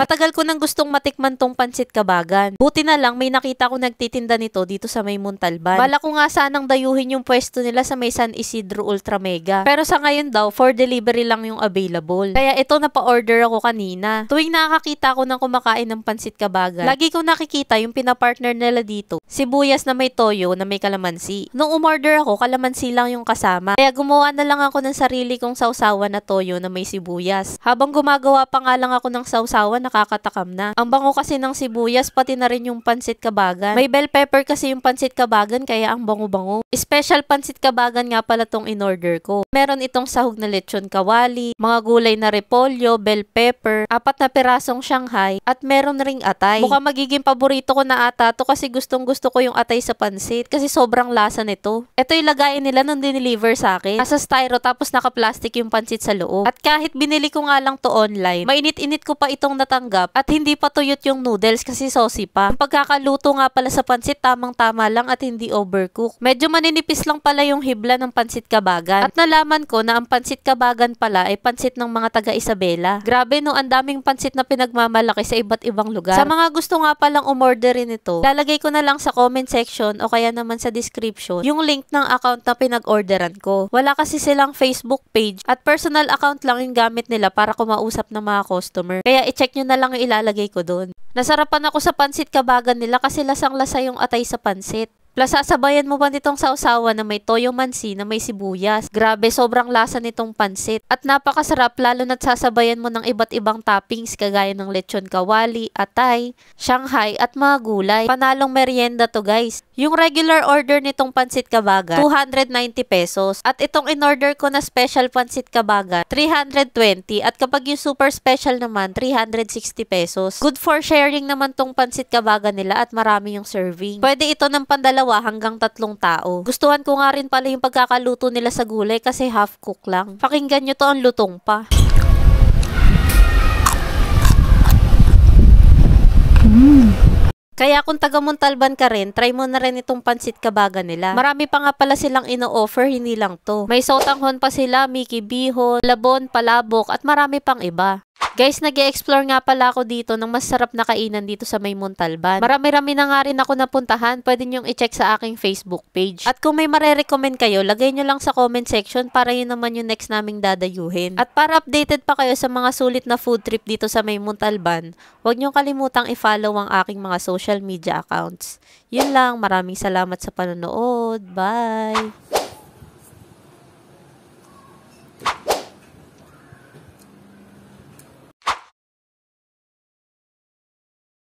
Matagal ko nang gustong matikman tong pansit kabagan. Buti na lang may nakita ko nagtitinda nito dito sa may Montalban. Bala ko nga sanang dayuhin yung pwesto nila sa may San Isidro Ultra Mega. Pero sa ngayon daw, for delivery lang yung available. Kaya ito napa-order ako kanina. Tuwing nakakita ko ng kumakain ng pansit kabagan, lagi kong nakikita yung pinapartner nila dito. Sibuyas na may toyo na may kalamansi. Nung umorder ako, kalamansi lang yung kasama. Kaya gumawa na lang ako ng sarili kong sausawan na toyo na may sibuyas. Habang gumagawa pa nga lang ako ng sausawan, nakakatakam na. Ang bango kasi ng sibuyas, pati na rin yung pansit kabagan. May bell pepper kasi yung pansit kabagan, kaya ang bango-bango. Special pansit kabagan nga pala tong in-order ko. Meron itong sahog na lechon kawali, mga gulay na repolyo, bell pepper, 4 na pirasong Shanghai, at meron ring atay. Mukhang magiging paborito ko na ata to kasi gustong gusto ko yung atay sa pansit kasi sobrang lasa nito. Ito yung lagayin nila nung dineliver sa akin. Nasa styro tapos naka-plastic yung pansit sa loob. At kahit binili ko nga lang to online, mainit-init ko pa itong natanggap at hindi pa tuyot yung noodles kasi saucy pa. Ang pagkakaluto nga pala sa pansit tamang-tama lang at hindi overcook. Medyo maninipis lang pala yung hibla ng pansit kabagan. At nalaman ko na ang pansit kabagan pala ay pansit ng mga taga Isabela. Grabe no, ang daming pansit na pinagmamalaki sa iba't ibang lugar. Sa mga gusto nga palang umorder rin ito, lalagay ko na lang sa comment section o kaya naman sa description yung link ng account na pinag-orderan ko. Wala kasi silang Facebook page at personal account lang yung gamit nila para kumausap ng mga customer. Kaya i-check nyo na lang yung ilalagay ko doon. Nasarapan ako sa pansit kabagan nila kasi lasang-lasa yung atay sa pansit. Plus, sasabayan mo pa nitong sausawan na may toyo mansi na may sibuyas. Grabe, sobrang lasa nitong pansit. At napakasarap lalo na't sasabayan mo ng iba't ibang toppings kagaya ng lechon kawali, atay, Shanghai at mga gulay. Panalong merienda to guys. Yung regular order nitong pansit kabagan, 290 pesos. At itong in-order ko na special pansit kabagan, 320. At kapag yung super special naman, 360 pesos. Good for sharing naman tong pansit kabagan nila at marami yung serving. Pwede ito ng pandalawa hanggang 3 tao. Gustuhan ko nga rin pala yung pagkakaluto nila sa gulay kasi half cook lang. Pakinggan nyo to, ang lutong pa. Kaya kung taga Montalban ka rin, try mo na rin itong pansit kabagan nila. Marami pa nga pala silang ino-offer, hindi lang to. May sotanghon pa sila, Mickey Bihon, Labon, Palabok at marami pang iba. Guys, nag-e-explore nga pala ako dito ng masarap na kainan dito sa may Montalban. Marami-rami na nga rin ako napuntahan. Pwede nyong i-check sa aking Facebook page. At kung may marerecommend kayo, lagay nyo lang sa comment section para yun naman yung next naming dadayuhin. At para updated pa kayo sa mga sulit na food trip dito sa may Montalban, huwag nyong kalimutang i-follow ang aking mga social media accounts. Yun lang, maraming salamat sa panonood. Bye!